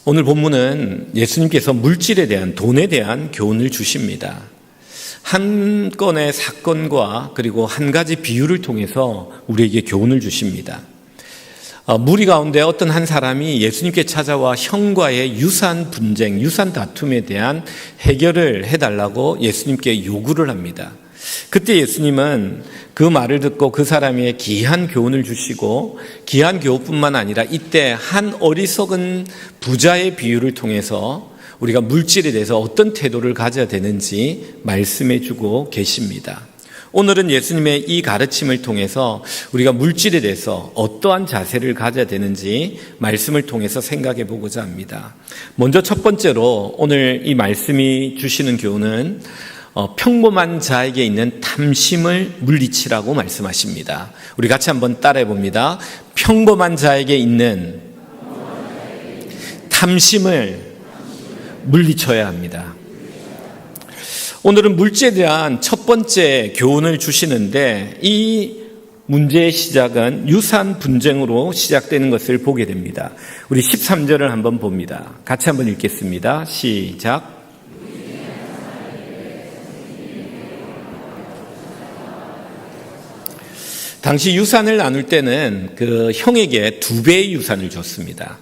오늘 본문은 예수님께서 물질에 대한, 돈에 대한 교훈을 주십니다. 한 건의 사건과 그리고 한 가지 비유를 통해서 우리에게 교훈을 주십니다. 무리 가운데 어떤 한 사람이 예수님께 찾아와 형과의 유산 분쟁, 유산 다툼에 대한 해결을 해달라고 예수님께 요구를 합니다. 그때 예수님은 그 말을 듣고 그 사람에게 귀한 교훈을 주시고, 귀한 교훈뿐만 아니라 이때 한 어리석은 부자의 비유를 통해서 우리가 물질에 대해서 어떤 태도를 가져야 되는지 말씀해 주고 계십니다. 오늘은 예수님의 이 가르침을 통해서 우리가 물질에 대해서 어떠한 자세를 가져야 되는지 말씀을 통해서 생각해 보고자 합니다. 먼저 첫 번째로 오늘 이 말씀이 주시는 교훈은 평범한 자에게 있는 탐심을 물리치라고 말씀하십니다. 우리 같이 한번 따라해 봅니다. 평범한 자에게 있는 탐심을 물리쳐야 합니다. 오늘은 물질에 대한 첫 번째 교훈을 주시는데, 이 문제의 시작은 유산 분쟁으로 시작되는 것을 보게 됩니다. 우리 13절을 한번 봅니다. 같이 한번 읽겠습니다. 시작. 당시 유산을 나눌 때는 그 형에게 2배의 유산을 줬습니다.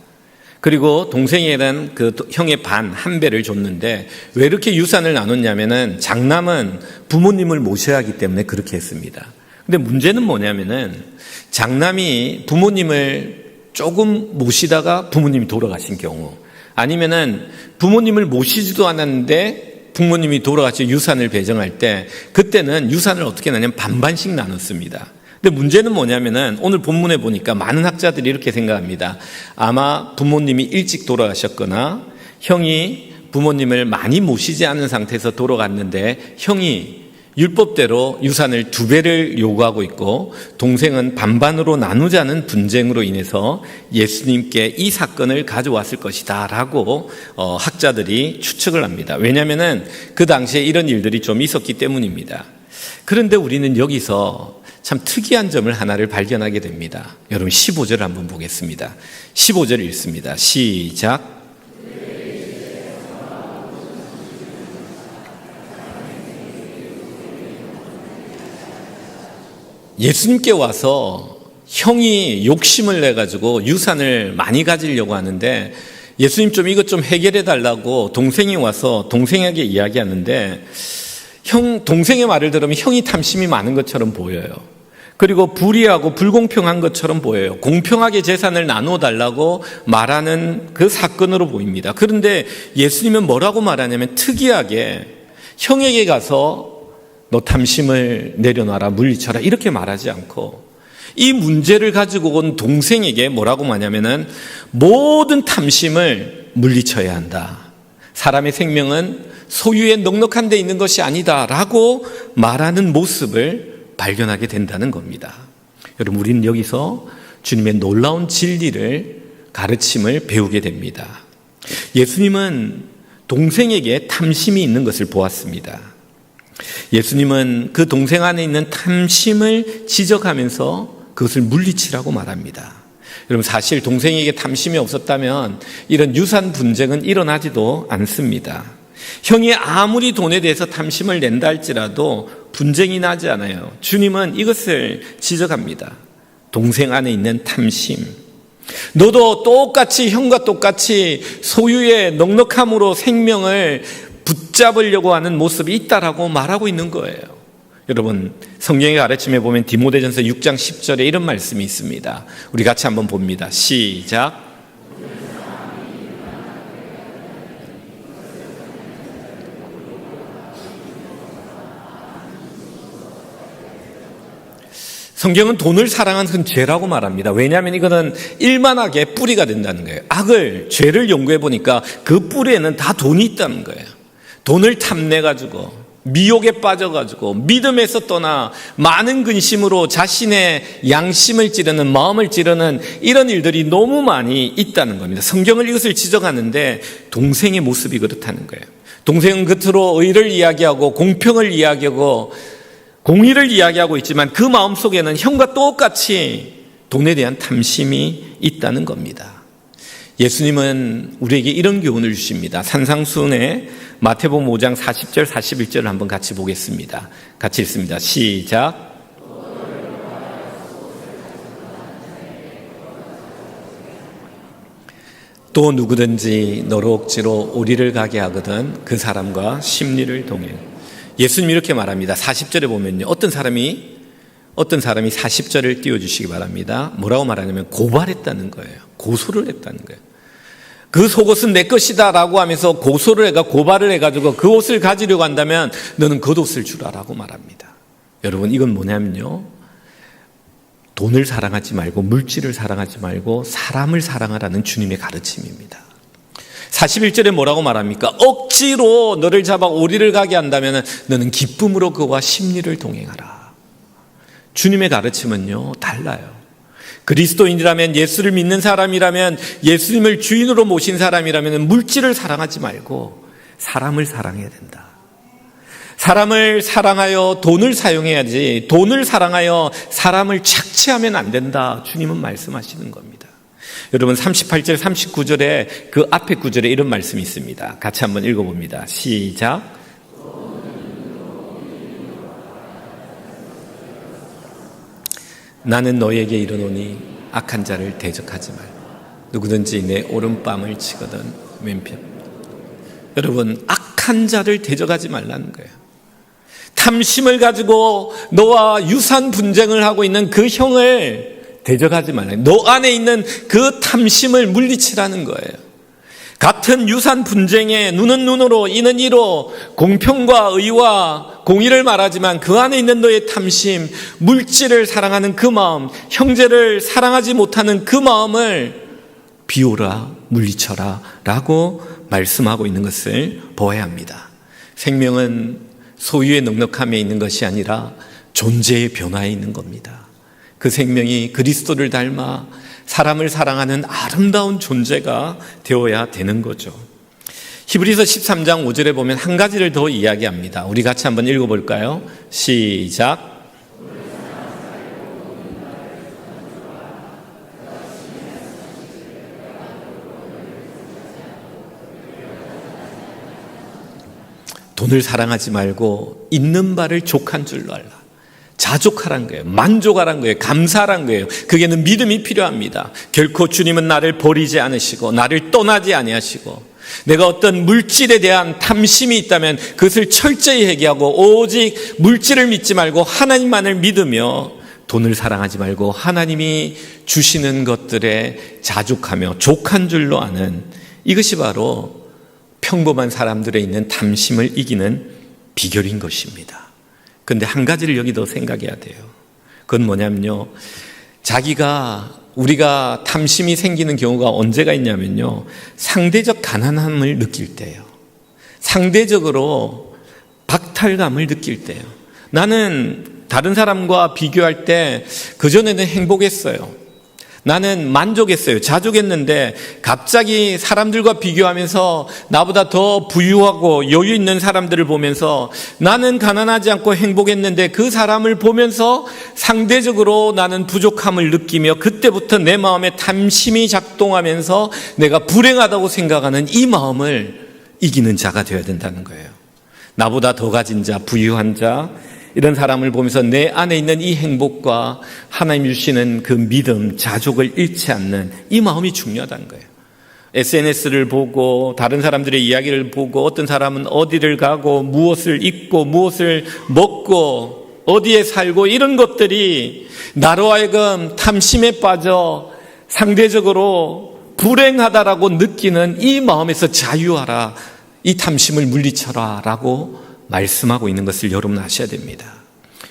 그리고 동생에게는 그 형의 한 배를 줬는데, 왜 이렇게 유산을 나눴냐면은 장남은 부모님을 모셔야 하기 때문에 그렇게 했습니다. 근데 문제는 뭐냐면은 장남이 부모님을 조금 모시다가 부모님이 돌아가신 경우, 아니면은 부모님을 모시지도 않았는데 부모님이 돌아가셔 유산을 배정할 때, 그때는 유산을 어떻게 나냐면 반반씩 나눴습니다. 근데 문제는 뭐냐면은 오늘 본문에 보니까 많은 학자들이 이렇게 생각합니다. 아마 부모님이 일찍 돌아가셨거나 형이 부모님을 많이 모시지 않은 상태에서 돌아갔는데 형이 율법대로 유산을 2배를 요구하고 있고 동생은 반반으로 나누자는 분쟁으로 인해서 예수님께 이 사건을 가져왔을 것이다 라고 학자들이 추측을 합니다. 왜냐하면은 그 당시에 이런 일들이 좀 있었기 때문입니다. 그런데 우리는 여기서 참 특이한 점을 하나를 발견하게 됩니다. 여러분 15절을 한번 보겠습니다. 15절 읽습니다. 시작. 예수님께 와서 형이 욕심을 내가지고 유산을 많이 가지려고 하는데, 예수님 좀 이것 좀 해결해 달라고 동생이 와서 동생에게 이야기하는데, 동생의 말을 들으면 형이 탐심이 많은 것처럼 보여요. 그리고 불의하고 불공평한 것처럼 보여요. 공평하게 재산을 나누어 달라고 말하는 그 사건으로 보입니다. 그런데 예수님은 뭐라고 말하냐면, 특이하게 형에게 가서 너 탐심을 내려놔라, 물리쳐라 이렇게 말하지 않고, 이 문제를 가지고 온 동생에게 뭐라고 말하냐면은 모든 탐심을 물리쳐야 한다. 사람의 생명은 소유에 넉넉한 데 있는 것이 아니다 라고 말하는 모습을 발견하게 된다는 겁니다. 여러분, 우리는 여기서 주님의 놀라운 진리를, 가르침을 배우게 됩니다. 예수님은 동생에게 탐심이 있는 것을 보았습니다. 예수님은 그 동생 안에 있는 탐심을 지적하면서 그것을 물리치라고 말합니다. 여러분, 사실 동생에게 탐심이 없었다면 이런 유산 분쟁은 일어나지도 않습니다. 형이 아무리 돈에 대해서 탐심을 낸다 할지라도 분쟁이 나지 않아요. 주님은 이것을 지적합니다. 동생 안에 있는 탐심. 너도 똑같이, 형과 똑같이 소유의 넉넉함으로 생명을 붙잡으려고 하는 모습이 있다라고 말하고 있는 거예요. 여러분, 성경의 가르침에 보면 디모데전서 6장 10절에 이런 말씀이 있습니다. 우리 같이 한번 봅니다. 시작. 성경은 돈을 사랑하는 건 죄라고 말합니다. 왜냐하면 이거는 일만하게 뿌리가 된다는 거예요. 악을, 죄를 연구해 보니까 그 뿌리에는 다 돈이 있다는 거예요. 돈을 탐내가지고, 미혹에 빠져가지고, 믿음에서 떠나 많은 근심으로 자신의 양심을 찌르는, 마음을 찌르는 이런 일들이 너무 많이 있다는 겁니다. 성경은 이것을 지적하는데 동생의 모습이 그렇다는 거예요. 동생은 겉으로 의를 이야기하고 공평을 이야기하고 공의를 이야기하고 있지만 그 마음속에는 형과 똑같이 돈에 대한 탐심이 있다는 겁니다. 예수님은 우리에게 이런 교훈을 주십니다. 산상수훈의 마태복음 5장 40절 41절을 한번 같이 보겠습니다. 같이 읽습니다. 시작. 또 누구든지 너로 억지로 오리를 가게 하거든 그 사람과 심리를 동행. 예수님 이렇게 말합니다. 40절에 보면요, 어떤 사람이 40절을 띄워주시기 바랍니다. 뭐라고 말하냐면 고발했다는 거예요. 고소를 했다는 거예요. 그 속옷은 내 것이다 라고 하면서 고발을 해가지고 그 옷을 가지려고 한다면 너는 겉옷을 주라 라고 말합니다. 여러분, 이건 뭐냐면요, 돈을 사랑하지 말고 물질을 사랑하지 말고 사람을 사랑하라는 주님의 가르침입니다. 41절에 뭐라고 말합니까? 억지로 너를 잡아 오리를 가게 한다면 너는 기쁨으로 그와 심리를 동행하라. 주님의 가르침은요, 달라요. 그리스도인이라면, 예수를 믿는 사람이라면, 예수님을 주인으로 모신 사람이라면 물질을 사랑하지 말고 사람을 사랑해야 된다. 사람을 사랑하여 돈을 사용해야지 돈을 사랑하여 사람을 착취하면 안 된다. 주님은 말씀하시는 겁니다. 여러분, 38절 39절에 그 앞에 구절에 이런 말씀이 있습니다. 같이 한번 읽어봅니다. 시작. 나는 너에게 이르노니 악한 자를 대적하지 말고 누구든지 내 오른뺨을 치거든 왼편. 여러분, 악한 자를 대적하지 말라는 거예요. 탐심을 가지고 너와 유산 분쟁을 하고 있는 그 형을 대적하지 말라. 너 안에 있는 그 탐심을 물리치라는 거예요. 같은 유산 분쟁에 눈은 눈으로 이는 이로 공평과 의와 공의를 말하지만 그 안에 있는 너의 탐심, 물질을 사랑하는 그 마음, 형제를 사랑하지 못하는 그 마음을 비우라, 물리쳐라 라고 말씀하고 있는 것을 보아야 합니다. 생명은 소유의 넉넉함에 있는 것이 아니라 존재의 변화에 있는 겁니다. 그 생명이 그리스도를 닮아 사람을 사랑하는 아름다운 존재가 되어야 되는 거죠. 히브리서 13장 5절에 보면 한 가지를 더 이야기합니다. 우리 같이 한번 읽어볼까요? 시작. 돈을 사랑하지 말고 있는 바를 족한 줄로 알라. 자족하란 거예요. 만족하란 거예요. 감사하란 거예요. 그게는 믿음이 필요합니다. 결코 주님은 나를 버리지 않으시고 나를 떠나지 아니하시고, 내가 어떤 물질에 대한 탐심이 있다면 그것을 철저히 회개하고 오직 물질을 믿지 말고 하나님만을 믿으며 돈을 사랑하지 말고 하나님이 주시는 것들에 자족하며 족한 줄로 아는, 이것이 바로 평범한 사람들에 있는 탐심을 이기는 비결인 것입니다. 그런데 한 가지를 여기 더 생각해야 돼요. 그건 뭐냐면요, 우리가 탐심이 생기는 경우가 언제가 있냐면요, 상대적 가난함을 느낄 때예요. 상대적으로 박탈감을 느낄 때예요. 나는 다른 사람과 비교할 때 그전에는 행복했어요. 나는 만족했어요. 자족했는데 갑자기 사람들과 비교하면서 나보다 더 부유하고 여유 있는 사람들을 보면서 나는 가난하지 않고 행복했는데 그 사람을 보면서 상대적으로 나는 부족함을 느끼며, 그때부터 내 마음에 탐심이 작동하면서 내가 불행하다고 생각하는 이 마음을 이기는 자가 되어야 된다는 거예요. 나보다 더 가진 자, 부유한 자, 이런 사람을 보면서 내 안에 있는 이 행복과 하나님 주시는 그 믿음, 자족을 잃지 않는 이 마음이 중요하다는 거예요. SNS를 보고 다른 사람들의 이야기를 보고 어떤 사람은 어디를 가고 무엇을 입고 무엇을 먹고 어디에 살고, 이런 것들이 나로 하여금 탐심에 빠져 상대적으로 불행하다라고 느끼는 이 마음에서 자유하라, 이 탐심을 물리쳐라 라고 말씀하고 있는 것을 여러분 아셔야 됩니다.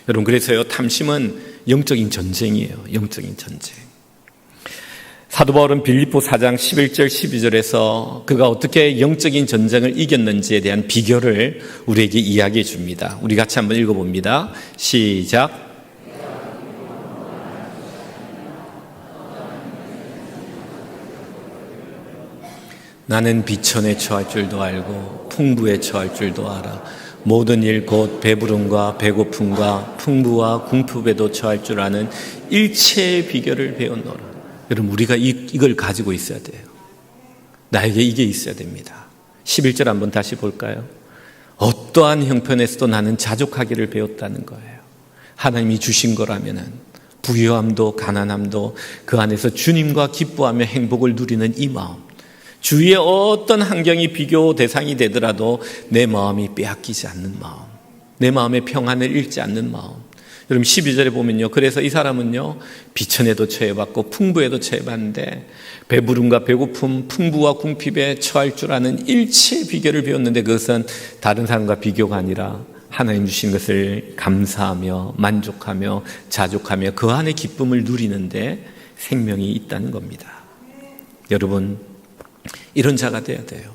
여러분, 그래서요, 탐심은 영적인 전쟁이에요. 영적인 전쟁. 사도 바울은 빌립보 4장 11절 12절에서 그가 어떻게 영적인 전쟁을 이겼는지에 대한 비결을 우리에게 이야기해 줍니다. 우리 같이 한번 읽어봅니다. 시작. 나는 비천에 처할 줄도 알고 풍부에 처할 줄도 알아. 모든 일 곧 배부름과 배고픔과 풍부와 궁핍에도 처할 줄 아는 일체의 비결을 배웠노라. 여러분, 우리가 이걸 가지고 있어야 돼요. 나에게 이게 있어야 됩니다. 11절 한번 다시 볼까요? 어떠한 형편에서도 나는 자족하기를 배웠다는 거예요. 하나님이 주신 거라면은 부유함도 가난함도 그 안에서 주님과 기뻐하며 행복을 누리는 이 마음, 주위의 어떤 환경이 비교 대상이 되더라도 내 마음이 빼앗기지 않는 마음, 내 마음의 평안을 잃지 않는 마음. 여러분 12절에 보면요, 그래서 이 사람은요 비천에도 처해봤고 풍부에도 처해봤는데 배부름과 배고픔, 풍부와 궁핍에 처할 줄 아는 일체의 비결을 배웠는데 그것은 다른 사람과 비교가 아니라 하나님 주신 것을 감사하며 만족하며 자족하며 그 안에 기쁨을 누리는데 생명이 있다는 겁니다. 여러분 이런 자가 돼야 돼요.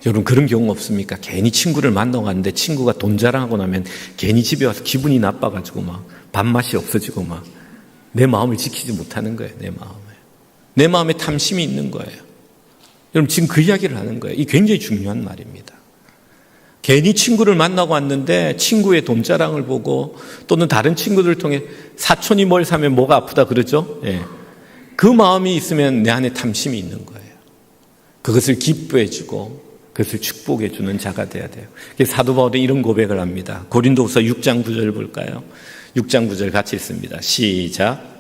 여러분 그런 경우 없습니까? 괜히 친구를 만나고 갔는데 친구가 돈 자랑하고 나면 괜히 집에 와서 기분이 나빠가지고 막 밥맛이 없어지고 막 내 마음을 지키지 못하는 거예요. 내 마음에 탐심이 있는 거예요. 여러분 지금 그 이야기를 하는 거예요. 이 굉장히 중요한 말입니다. 괜히 친구를 만나고 왔는데 친구의 돈 자랑을 보고 또는 다른 친구들을 통해 사촌이 뭘 사면 뭐가 아프다 그러죠? 예. 그 마음이 있으면 내 안에 탐심이 있는 거예요. 그것을 기뻐해주고 그것을 축복해주는 자가 돼야 돼요. 사도 바울이 이런 고백을 합니다. 고린도후서 6장 9절 볼까요? 6장 9절 같이 읽습니다. 시작.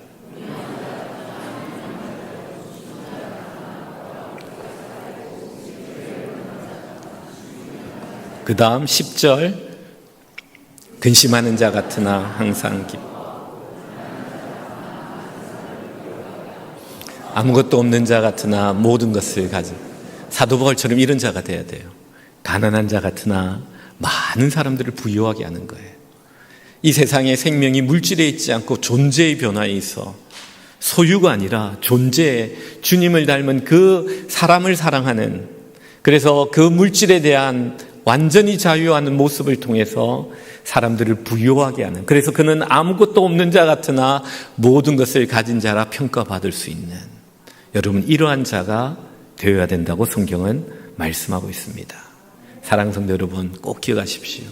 그 다음 10절. 근심하는 자 같으나 항상 기뻐. 아무것도 없는 자 같으나 모든 것을 가진. 사도 바울처럼 이런 자가 돼야 돼요. 가난한 자 같으나 많은 사람들을 부유하게 하는 거예요. 이 세상에 생명이 물질에 있지 않고 존재의 변화에 있어 소유가 아니라 존재에 주님을 닮은 그 사람을 사랑하는, 그래서 그 물질에 대한 완전히 자유하는 모습을 통해서 사람들을 부유하게 하는, 그래서 그는 아무것도 없는 자 같으나 모든 것을 가진 자라 평가받을 수 있는, 여러분 이러한 자가 되어야 된다고 성경은 말씀하고 있습니다. 사랑하는 성도 여러분 꼭 기억하십시오.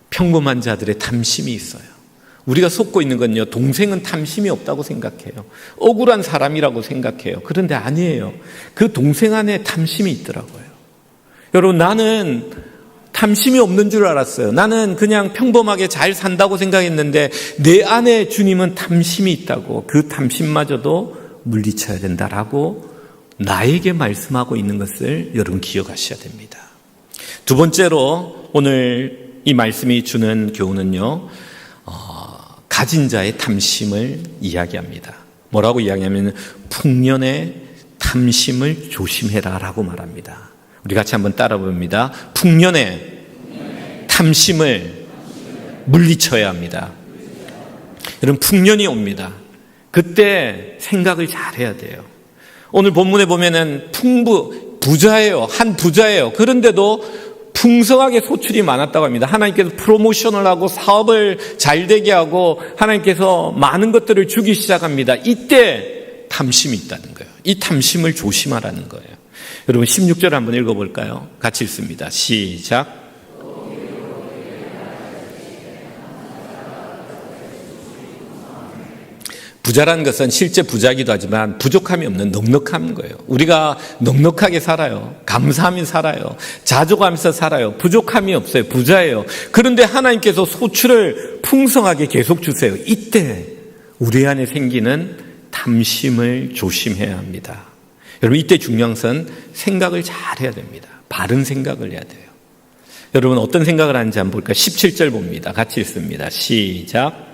평범한 자들의 탐심이 있어요. 우리가 속고 있는 건요, 동생은 탐심이 없다고 생각해요. 억울한 사람이라고 생각해요. 그런데 아니에요. 그 동생 안에 탐심이 있더라고요. 여러분 나는 탐심이 없는 줄 알았어요. 나는 그냥 평범하게 잘 산다고 생각했는데 내 안에 주님은 탐심이 있다고, 그 탐심마저도 물리쳐야 된다라고 나에게 말씀하고 있는 것을 여러분 기억하셔야 됩니다. 두 번째로 오늘 이 말씀이 주는 교훈은요, 가진 자의 탐심을 이야기합니다. 뭐라고 이야기하면 풍년의 탐심을 조심해라 라고 말합니다. 우리 같이 한번 따라 봅니다. 풍년의 탐심을 물리쳐야 합니다. 여러분 풍년이 옵니다. 그때 생각을 잘 해야 돼요. 오늘 본문에 보면은 부자예요. 한 부자예요. 그런데도 풍성하게 소출이 많았다고 합니다. 하나님께서 프로모션을 하고 사업을 잘 되게 하고 하나님께서 많은 것들을 주기 시작합니다. 이때 탐심이 있다는 거예요. 이 탐심을 조심하라는 거예요. 여러분 16절 한번 읽어볼까요? 같이 읽습니다. 시작. 부자라는 것은 실제 부자이기도 하지만 부족함이 없는 넉넉한 거예요. 우리가 넉넉하게 살아요. 감사하며 살아요. 자족하면서 살아요. 부족함이 없어요. 부자예요. 그런데 하나님께서 소출을 풍성하게 계속 주세요. 이때 우리 안에 생기는 탐심을 조심해야 합니다. 여러분 이때 중요한 것은 생각을 잘 해야 됩니다. 바른 생각을 해야 돼요. 여러분 어떤 생각을 하는지 한번 볼까요? 17절 봅니다. 같이 읽습니다. 시작.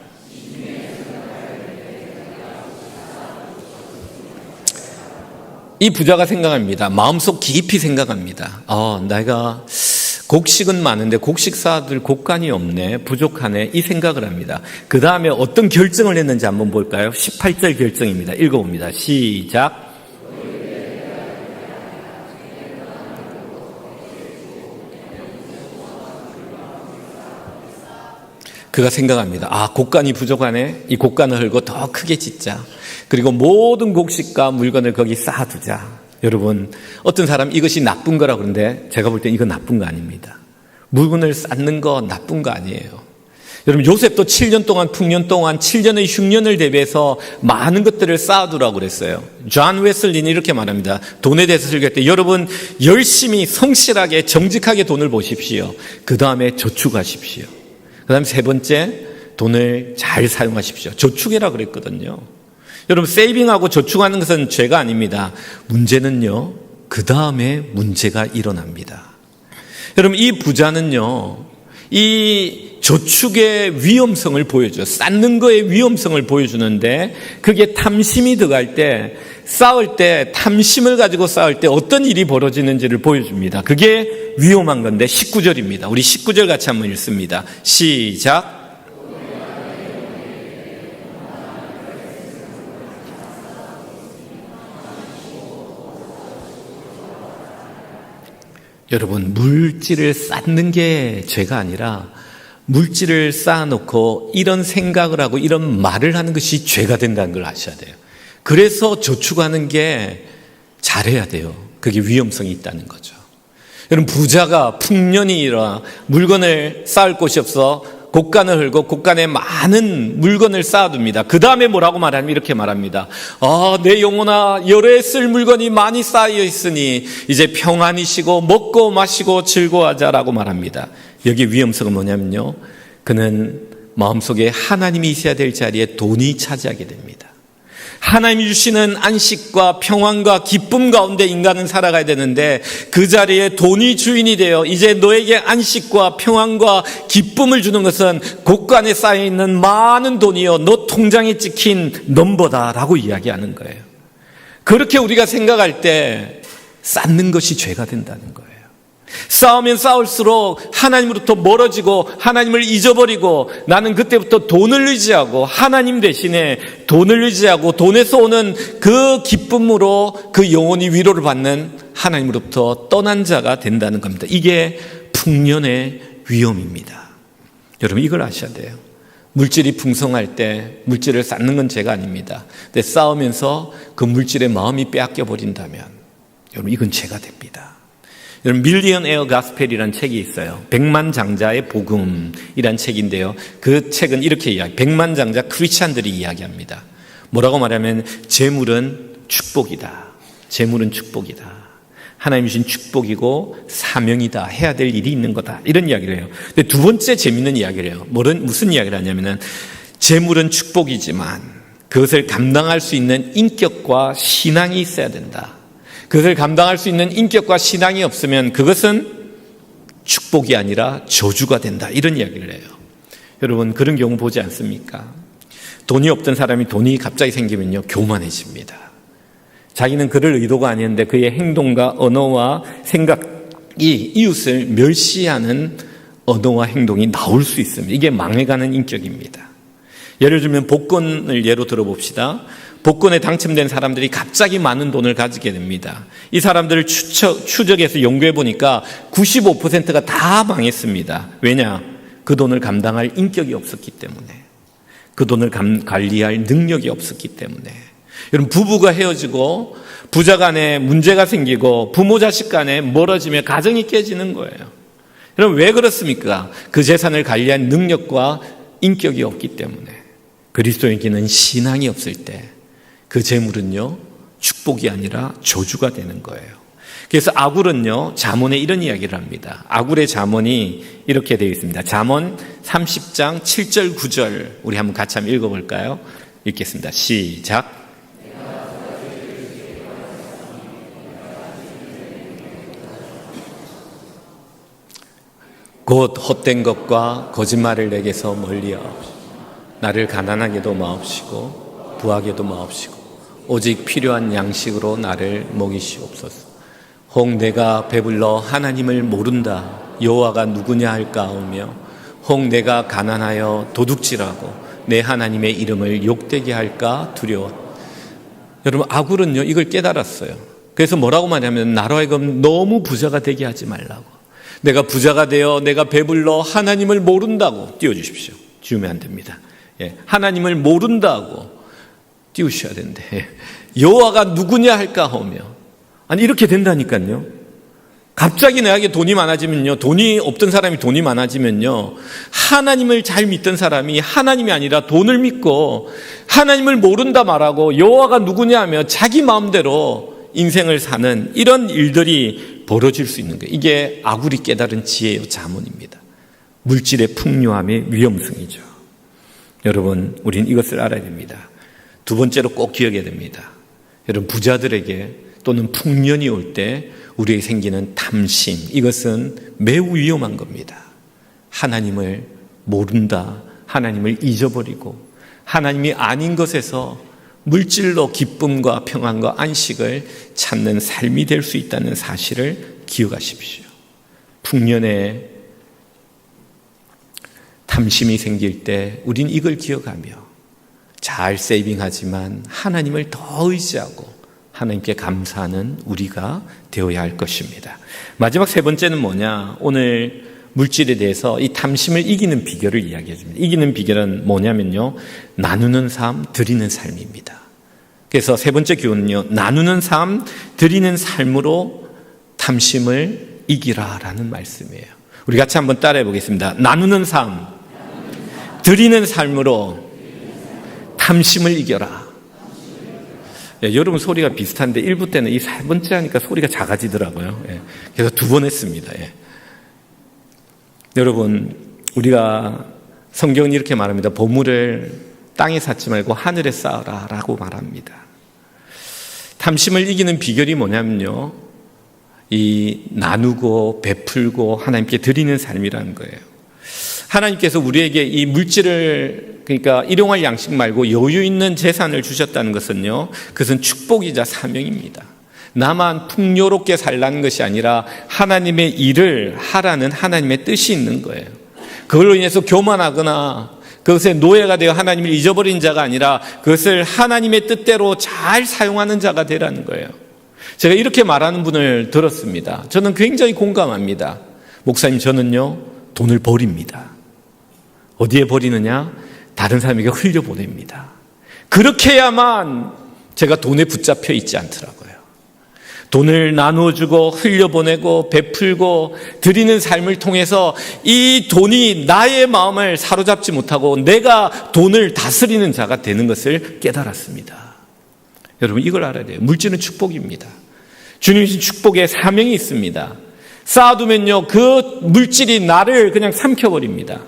이 부자가 생각합니다. 마음속 깊이 생각합니다. 내가 곡식은 많은데 곡식사들 곡간이 없네, 부족하네, 이 생각을 합니다. 그 다음에 어떤 결정을 했는지 한번 볼까요? 18절 결정입니다. 읽어봅니다. 시작. 그가 생각합니다. 곡간이 부족하네. 이 곡간을 헐고 더 크게 짓자. 그리고 모든 곡식과 물건을 거기 쌓아두자. 여러분 어떤 사람 이것이 나쁜 거라고 그러는데 제가 볼 땐 이건 나쁜 거 아닙니다. 물건을 쌓는 거 나쁜 거 아니에요. 여러분 요셉도 7년 동안 풍년 동안 7년의 흉년을 대비해서 많은 것들을 쌓아두라고 그랬어요. 존 웨슬리는 이렇게 말합니다. 돈에 대해서 설교할 때 여러분 열심히 성실하게 정직하게 돈을 보십시오. 그 다음에 저축하십시오. 그 다음에 세 번째 돈을 잘 사용하십시오. 저축해라 그랬거든요. 여러분 세이빙하고 저축하는 것은 죄가 아닙니다. 문제는요 그 다음에 문제가 일어납니다. 여러분 이 부자는요 이 저축의 위험성을 보여줘요. 쌓는 거의 위험성을 보여주는데 그게 탐심이 들어갈 때 쌓을 때 탐심을 가지고 쌓을 때 어떤 일이 벌어지는지를 보여줍니다. 그게 위험한 건데 19절입니다. 우리 19절 같이 한번 읽습니다. 시작. 여러분 물질을 쌓는 게 죄가 아니라 물질을 쌓아놓고 이런 생각을 하고 이런 말을 하는 것이 죄가 된다는 걸 아셔야 돼요. 그래서 저축하는 게 잘해야 돼요. 그게 위험성이 있다는 거죠. 여러분 부자가 풍년이 일어나 물건을 쌓을 곳이 없어 곳간을 헐고 곳간에 많은 물건을 쌓아둡니다. 그 다음에 뭐라고 말하면 이렇게 말합니다. 내 영혼아 여러 해 쓸 물건이 많이 쌓여 있으니 이제 평안히 쉬고 먹고 마시고 즐거워하자라고 말합니다. 여기 위험성은 뭐냐면요 그는 마음속에 하나님이 있어야 될 자리에 돈이 차지하게 됩니다. 하나님이 주시는 안식과 평안과 기쁨 가운데 인간은 살아가야 되는데 그 자리에 돈이 주인이 되어 이제 너에게 안식과 평안과 기쁨을 주는 것은 곳간에 쌓여있는 많은 돈이요 너 통장에 찍힌 넘버다라고 이야기하는 거예요. 그렇게 우리가 생각할 때 쌓는 것이 죄가 된다는 거예요. 쌓으면 쌓을수록 하나님으로부터 멀어지고 하나님을 잊어버리고 나는 그때부터 돈을 의지하고 하나님 대신에 돈을 의지하고 돈에서 오는 그 기쁨으로 그 영혼이 위로를 받는 하나님으로부터 떠난 자가 된다는 겁니다. 이게 풍년의 위험입니다. 여러분 이걸 아셔야 돼요. 물질이 풍성할 때 물질을 쌓는 건 죄가 아닙니다. 근데 쌓으면서 그 물질의 마음이 빼앗겨 버린다면 여러분 이건 죄가 됩니다. 여러분 밀리언에어 가스펠이라는 책이 있어요. 백만장자의 복음이란 책인데요. 그 책은 이렇게 백만장자 크리스찬들이 이야기합니다. 뭐라고 말하면 재물은 축복이다. 재물은 축복이다. 하나님 주신 축복이고 사명이다. 해야 될 일이 있는 거다. 이런 이야기를 해요. 근데 두 번째 재밌는 이야기를 해요. 무슨 이야기를 하냐면은 재물은 축복이지만 그것을 감당할 수 있는 인격과 신앙이 있어야 된다. 그것을 감당할 수 있는 인격과 신앙이 없으면 그것은 축복이 아니라 저주가 된다. 이런 이야기를 해요. 여러분 그런 경우 보지 않습니까? 돈이 없던 사람이 돈이 갑자기 생기면요 교만해집니다. 자기는 그럴 의도가 아니었는데 그의 행동과 언어와 생각이 이웃을 멸시하는 언어와 행동이 나올 수 있습니다. 이게 망해가는 인격입니다. 예를 들면 복권을 예로 들어봅시다. 복권에 당첨된 사람들이 갑자기 많은 돈을 가지게 됩니다. 이 사람들을 추적해서 연구해 보니까 95%가 다 망했습니다. 왜냐? 그 돈을 감당할 인격이 없었기 때문에, 그 돈을 관리할 능력이 없었기 때문에. 여러분 부부가 헤어지고 부자 간에 문제가 생기고 부모 자식 간에 멀어지며 가정이 깨지는 거예요. 여러분 왜 그렇습니까? 그 재산을 관리할 능력과 인격이 없기 때문에. 그리스도인에게는 신앙이 없을 때 그 재물은요 축복이 아니라 저주가 되는 거예요. 그래서 아굴은요 잠언에 이런 이야기를 합니다. 아굴의 잠언이 이렇게 되어 있습니다. 잠언 30장 7절 9절 우리 한번 같이 한번 읽어볼까요? 읽겠습니다. 시작. 곧 헛된 것과 거짓말을 내게서 멀리하옵시고 나를 가난하게도 마옵시고 부하게도 마옵시고 오직 필요한 양식으로 나를 먹이시옵소서. 혹 내가 배불러 하나님을 모른다 여호와가 누구냐 할까 하며 혹 내가 가난하여 도둑질하고 내 하나님의 이름을 욕되게 할까 두려워. 여러분 아굴은요 이걸 깨달았어요. 그래서 뭐라고 말하냐면 나로 하여금 너무 부자가 되게 하지 말라고. 내가 부자가 되어 내가 배불러 하나님을 모른다고 띄워주십시오. 지우면 안 됩니다. 하나님을 모른다고 띄우셔야 된대. 여호와가 누구냐 할까 하며. 아니 이렇게 된다니까요. 갑자기 내게 돈이 많아지면요, 돈이 없던 사람이 돈이 많아지면요, 하나님을 잘 믿던 사람이 하나님이 아니라 돈을 믿고 하나님을 모른다 말하고 여호와가 누구냐 하며 자기 마음대로 인생을 사는 이런 일들이 벌어질 수 있는 거예요. 이게 아굴이 깨달은 지혜요 자문입니다. 물질의 풍요함의 위험성이죠. 여러분, 우린 이것을 알아야 됩니다. 두 번째로 꼭 기억해야 됩니다. 여러분, 부자들에게 또는 풍년이 올 때 우리에게 생기는 탐심, 이것은 매우 위험한 겁니다. 하나님을 모른다, 하나님을 잊어버리고 하나님이 아닌 것에서 물질로 기쁨과 평안과 안식을 찾는 삶이 될 수 있다는 사실을 기억하십시오. 풍년에 탐심이 생길 때 우린 이걸 기억하며 잘 세이빙하지만 하나님을 더 의지하고 하나님께 감사하는 우리가 되어야 할 것입니다. 마지막 세 번째는 뭐냐? 오늘 물질에 대해서 이 탐심을 이기는 비결을 이야기해 줍니다. 이기는 비결은 뭐냐면요, 나누는 삶, 드리는 삶입니다. 그래서 세 번째 교훈은요, 나누는 삶, 드리는 삶으로 탐심을 이기라라는 말씀이에요. 우리 같이 한번 따라해 보겠습니다. 나누는 삶, 드리는 삶으로 탐심을 이겨라. 여러분 소리가 비슷한데 1부 때는 이 세 번째 하니까 소리가 작아지더라고요. 그래서 두 번 했습니다. 여러분, 우리가 성경은 이렇게 말합니다. 보물을 땅에 쌓지 말고 하늘에 쌓아라 라고 말합니다. 탐심을 이기는 비결이 뭐냐면요, 이 나누고 베풀고 하나님께 드리는 삶이라는 거예요. 하나님께서 우리에게 이 물질을, 그러니까 일용할 양식 말고 여유 있는 재산을 주셨다는 것은요, 그것은 축복이자 사명입니다. 나만 풍요롭게 살라는 것이 아니라 하나님의 일을 하라는 하나님의 뜻이 있는 거예요. 그걸로 인해서 교만하거나 그것의 노예가 되어 하나님을 잊어버린 자가 아니라 그것을 하나님의 뜻대로 잘 사용하는 자가 되라는 거예요. 제가 이렇게 말하는 분을 들었습니다. 저는 굉장히 공감합니다. 목사님, 저는요 돈을 버립니다. 어디에 버리느냐? 다른 사람에게 흘려보냅니다. 그렇게 해야만 제가 돈에 붙잡혀 있지 않더라고요. 돈을 나눠주고 흘려보내고 베풀고 드리는 삶을 통해서 이 돈이 나의 마음을 사로잡지 못하고 내가 돈을 다스리는 자가 되는 것을 깨달았습니다. 여러분, 이걸 알아야 돼요. 물질은 축복입니다. 주님이신 축복에 사명이 있습니다. 쌓아두면요, 그 물질이 나를 그냥 삼켜버립니다.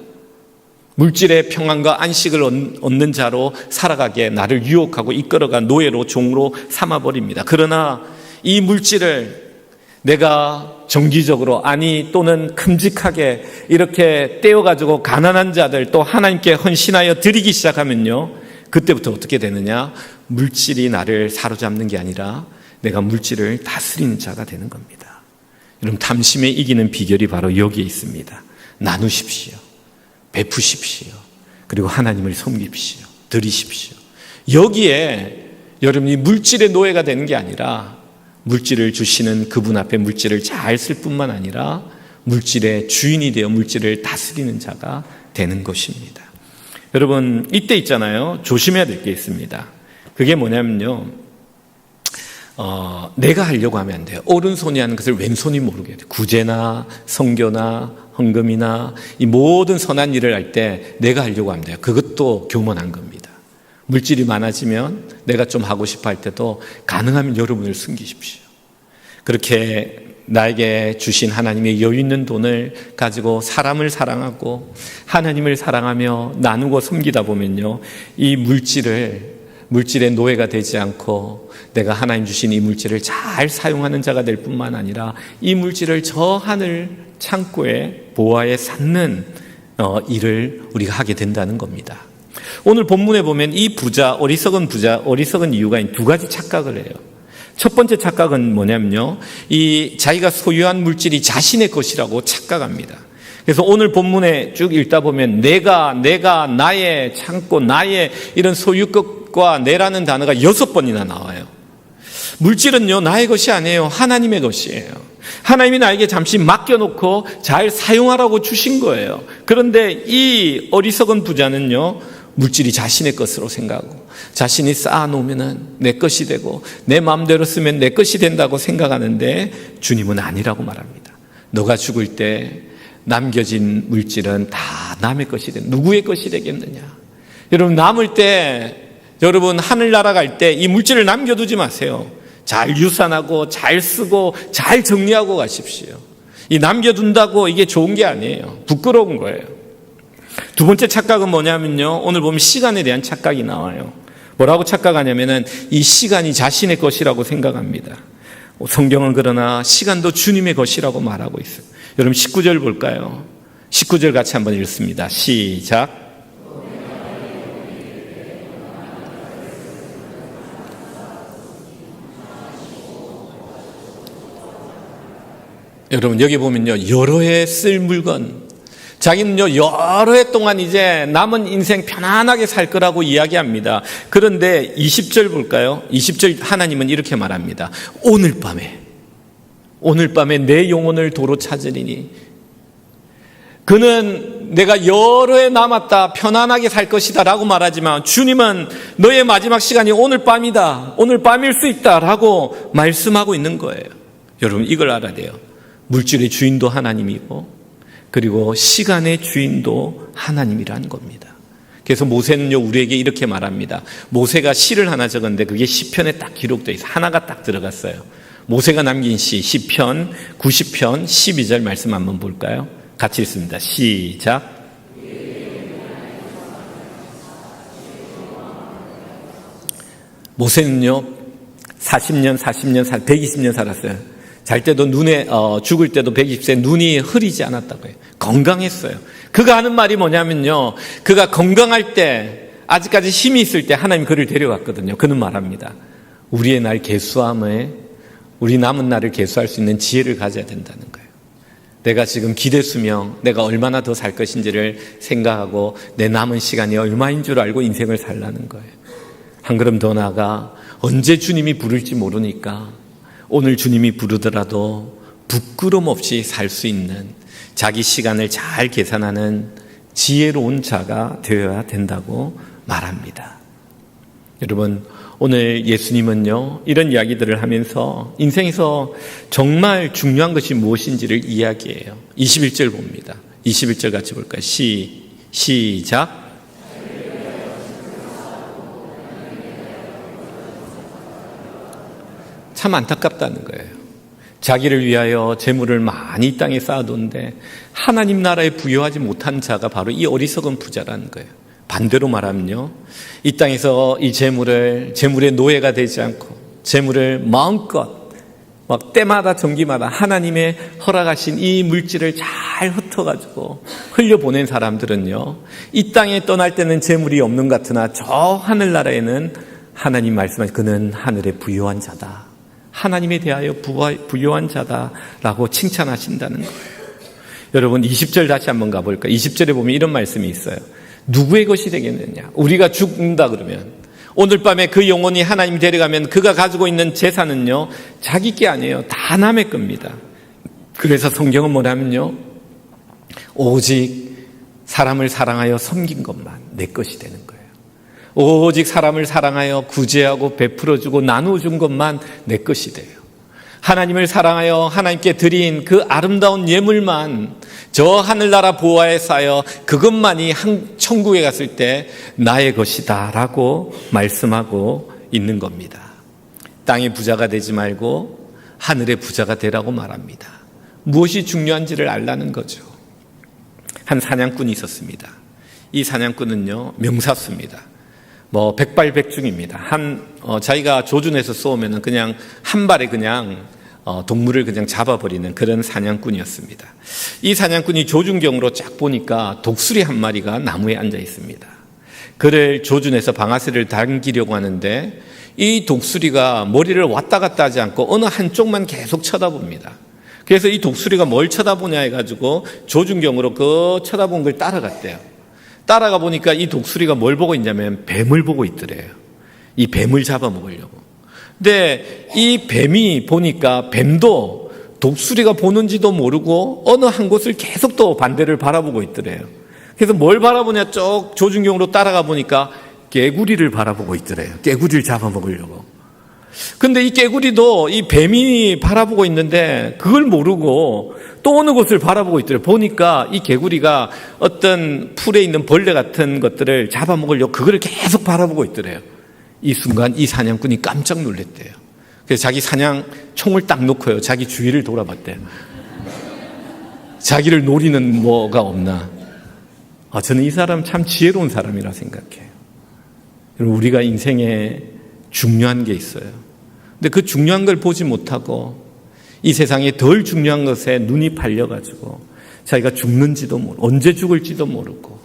물질의 평안과 안식을 얻는 자로 살아가게 나를 유혹하고 이끌어가 노예로 종으로 삼아버립니다. 그러나 이 물질을 내가 정기적으로 또는 큼직하게 이렇게 떼어가지고 가난한 자들 또 하나님께 헌신하여 드리기 시작하면요, 그때부터 어떻게 되느냐? 물질이 나를 사로잡는 게 아니라 내가 물질을 다스리는 자가 되는 겁니다. 여러분, 탐심에 이기는 비결이 바로 여기에 있습니다. 나누십시오. 베푸십시오. 그리고 하나님을 섬깁시오. 드리십시오. 여기에 여러분이 물질의 노예가 되는 게 아니라 물질을 주시는 그분 앞에 물질을 잘 쓸 뿐만 아니라 물질의 주인이 되어 물질을 다스리는 자가 되는 것입니다. 여러분, 이때 있잖아요, 조심해야 될 게 있습니다. 그게 뭐냐면요, 내가 하려고 하면 안 돼요. 오른손이 하는 것을 왼손이 모르게 돼요. 구제나 성교나 헌금이나 이 모든 선한 일을 할 때 내가 하려고 하면 돼요. 그것도 교만한 겁니다. 물질이 많아지면 내가 좀 하고 싶어 할 때도 가능하면 여러분을 숨기십시오. 그렇게 나에게 주신 하나님의 여유 있는 돈을 가지고 사람을 사랑하고 하나님을 사랑하며 나누고 섬기다 보면요, 이 물질의 노예가 되지 않고 내가 하나님 주신 이 물질을 잘 사용하는 자가 될 뿐만 아니라 이 물질을 저 하늘 창고에 보화에 쌓는 일을 우리가 하게 된다는 겁니다. 오늘 본문에 보면 이 어리석은 이유가 두 가지 착각을 해요. 첫 번째 착각은 뭐냐면요, 이 자기가 소유한 물질이 자신의 것이라고 착각합니다. 그래서 오늘 본문에 쭉 읽다 보면 내가, 나의 창고, 나의 이런 소유것과 내라는 단어가 6번이나 나와요. 물질은요, 나의 것이 아니에요. 하나님의 것이에요. 하나님이 나에게 잠시 맡겨놓고 잘 사용하라고 주신 거예요. 그런데 이 어리석은 부자는요, 물질이 자신의 것으로 생각하고 자신이 쌓아놓으면 내 것이 되고 내 마음대로 쓰면 내 것이 된다고 생각하는데 주님은 아니라고 말합니다. 너가 죽을 때 남겨진 물질은 다 남의 것이 된 누구의 것이 되겠느냐. 여러분 남을 때 여러분 하늘나라 갈 때 이 물질을 남겨두지 마세요. 잘 유산하고 잘 쓰고 잘 정리하고 가십시오. 이 남겨둔다고 이게 좋은 게 아니에요. 부끄러운 거예요. 두 번째 착각은 뭐냐면요. 오늘 보면 시간에 대한 착각이 나와요. 뭐라고 착각하냐면은 이 시간이 자신의 것이라고 생각합니다. 성경은 그러나 시간도 주님의 것이라고 말하고 있어요. 여러분 19절 볼까요? 19절 같이 한번 읽습니다. 시작. 여러분 여기 보면요. 여러 해 쓸 물건 자기는요 여러 해 동안 이제 남은 인생 편안하게 살 거라고 이야기합니다. 그런데 20절 볼까요? 20절 하나님은 이렇게 말합니다. 오늘 밤에 내 영혼을 도로 찾으리니 그는 내가 여러 해 남았다 편안하게 살 것이다 라고 말하지만 주님은 너의 마지막 시간이 오늘 밤이다, 오늘 밤일 수 있다 라고 말씀하고 있는 거예요. 여러분 이걸 알아야 돼요. 물질의 주인도 하나님이고 그리고 시간의 주인도 하나님이라는 겁니다. 그래서 모세는요 우리에게 이렇게 말합니다. 모세가 시를 하나 적었는데 그게 시편에 딱 기록되어 있어요. 하나가 딱 들어갔어요. 모세가 남긴 시 시편 90편 12절 말씀 한번 볼까요? 같이 읽습니다. 시작. 모세는요 40년 120년 살았어요. 잘 때도 죽을 때도 120세 눈이 흐리지 않았다고 해요. 건강했어요. 그가 하는 말이 뭐냐면요. 그가 건강할 때, 아직까지 힘이 있을 때 하나님 그를 데려갔거든요. 그는 말합니다. 우리의 날 계수함에 우리 남은 날을 계수할 수 있는 지혜를 가져야 된다는 거예요. 내가 지금 기대 수명, 내가 얼마나 더 살 것인지를 생각하고 내 남은 시간이 얼마인 줄 알고 인생을 살라는 거예요. 한 걸음 더 나아가 언제 주님이 부를지 모르니까 오늘 주님이 부르더라도 부끄럼 없이 살 수 있는 자기 시간을 잘 계산하는 지혜로운 자가 되어야 된다고 말합니다. 여러분 오늘 예수님은요 이런 이야기들을 하면서 인생에서 정말 중요한 것이 무엇인지를 이야기해요. 21절 봅니다. 21절 같이 볼까요? 시작. 참 안타깝다는 거예요. 자기를 위하여 재물을 많이 이 땅에 쌓아뒀는데 하나님 나라에 부여하지 못한 자가 바로 이 어리석은 부자라는 거예요. 반대로 말하면요. 이 땅에서 이 재물의 노예가 되지 않고 재물을 마음껏 막 때마다 정기마다 하나님의 허락하신 이 물질을 잘 흩어가지고 흘려보낸 사람들은요. 이 땅에 떠날 때는 재물이 없는 것 같으나 저 하늘나라에는 하나님 말씀하신 그는 하늘에 부유한 자다. 하나님에 대하여 부유한 자다라고 칭찬하신다는 거예요. 여러분 20절 다시 한번 가볼까요? 20절에 보면 이런 말씀이 있어요. 누구의 것이 되겠느냐? 우리가 죽는다 그러면 오늘 밤에 그 영혼이 하나님 데려가면 그가 가지고 있는 재산은요 자기 게 아니에요. 다 남의 겁니다. 그래서 성경은 뭐냐면요 오직 사람을 사랑하여 섬긴 것만 내 것이 되는 거예요. 오직 사람을 사랑하여 구제하고 베풀어주고 나누어준 것만 내 것이 돼요. 하나님을 사랑하여 하나님께 드린 그 아름다운 예물만 저 하늘나라 보화에 쌓여 그것만이 천국에 갔을 때 나의 것이다 라고 말씀하고 있는 겁니다. 땅의 부자가 되지 말고 하늘의 부자가 되라고 말합니다. 무엇이 중요한지를 알라는 거죠. 한 사냥꾼이 있었습니다. 이 사냥꾼은요 명사수입니다. 백발백중입니다. 자기가 조준해서 쏘면은 그냥 한 발에 그냥 동물을 그냥 잡아버리는 그런 사냥꾼이었습니다. 이 사냥꾼이 조준경으로 쫙 보니까 독수리 한 마리가 나무에 앉아 있습니다. 그를 조준해서 방아쇠를 당기려고 하는데 이 독수리가 머리를 왔다 갔다 하지 않고 어느 한쪽만 계속 쳐다봅니다. 그래서 이 독수리가 뭘 쳐다보냐 해가지고 조준경으로 그 쳐다본 걸 따라갔대요. 따라가 보니까 이 독수리가 뭘 보고 있냐면 뱀을 보고 있더래요. 이 뱀을 잡아먹으려고. 근데 이 뱀이 보니까 뱀도 독수리가 보는지도 모르고 어느 한 곳을 계속 또 반대를 바라보고 있더래요. 그래서 뭘 바라보냐 쭉 조준경으로 따라가 보니까 개구리를 바라보고 있더래요. 개구리를 잡아먹으려고. 근데 이 개구리도 이 뱀이 바라보고 있는데 그걸 모르고 또 어느 곳을 바라보고 있더래요. 보니까 이 개구리가 어떤 풀에 있는 벌레 같은 것들을 잡아먹으려고 그걸 계속 바라보고 있더래요. 이 순간 이 사냥꾼이 깜짝 놀랐대요. 그래서 자기 사냥 총을 딱 놓고요. 자기 주위를 돌아봤대요. 자기를 노리는 뭐가 없나. 저는 이 사람 참 지혜로운 사람이라 생각해요. 우리가 인생에 중요한 게 있어요. 근데 그 중요한 걸 보지 못하고 이 세상에 덜 중요한 것에 눈이 팔려가지고 자기가 죽는지도 모르고 언제 죽을지도 모르고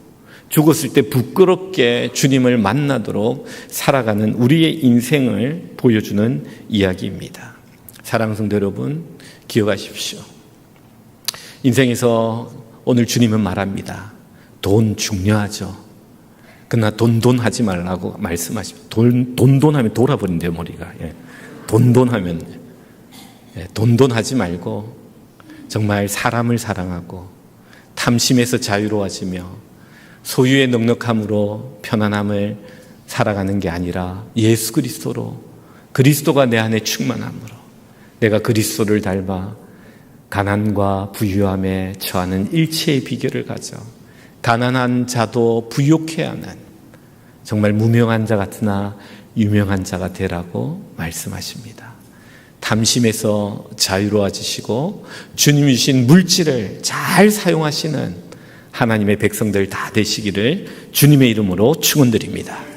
죽었을 때 부끄럽게 주님을 만나도록 살아가는 우리의 인생을 보여주는 이야기입니다. 사랑하는 성도 여러분, 기억하십시오. 인생에서 오늘 주님은 말합니다. 돈 중요하죠. 그러나 돈돈하지 말라고 말씀하십니다. 돈돈하면 돌아버린대요, 머리가. 돈돈하면 돈돈하지 말고 정말 사람을 사랑하고 탐심에서 자유로워지며 소유의 넉넉함으로 편안함을 살아가는 게 아니라 예수 그리스도로, 그리스도가 내 안에 충만함으로 내가 그리스도를 닮아 가난과 부유함에 처하는 일체의 비결을 가져 가난한 자도 부욕해 하는 정말 무명한 자 같으나 유명한 자가 되라고 말씀하십니다. 탐심에서 자유로워지시고 주님이 주신 물질을 잘 사용하시는 하나님의 백성들 다 되시기를 주님의 이름으로 축원드립니다.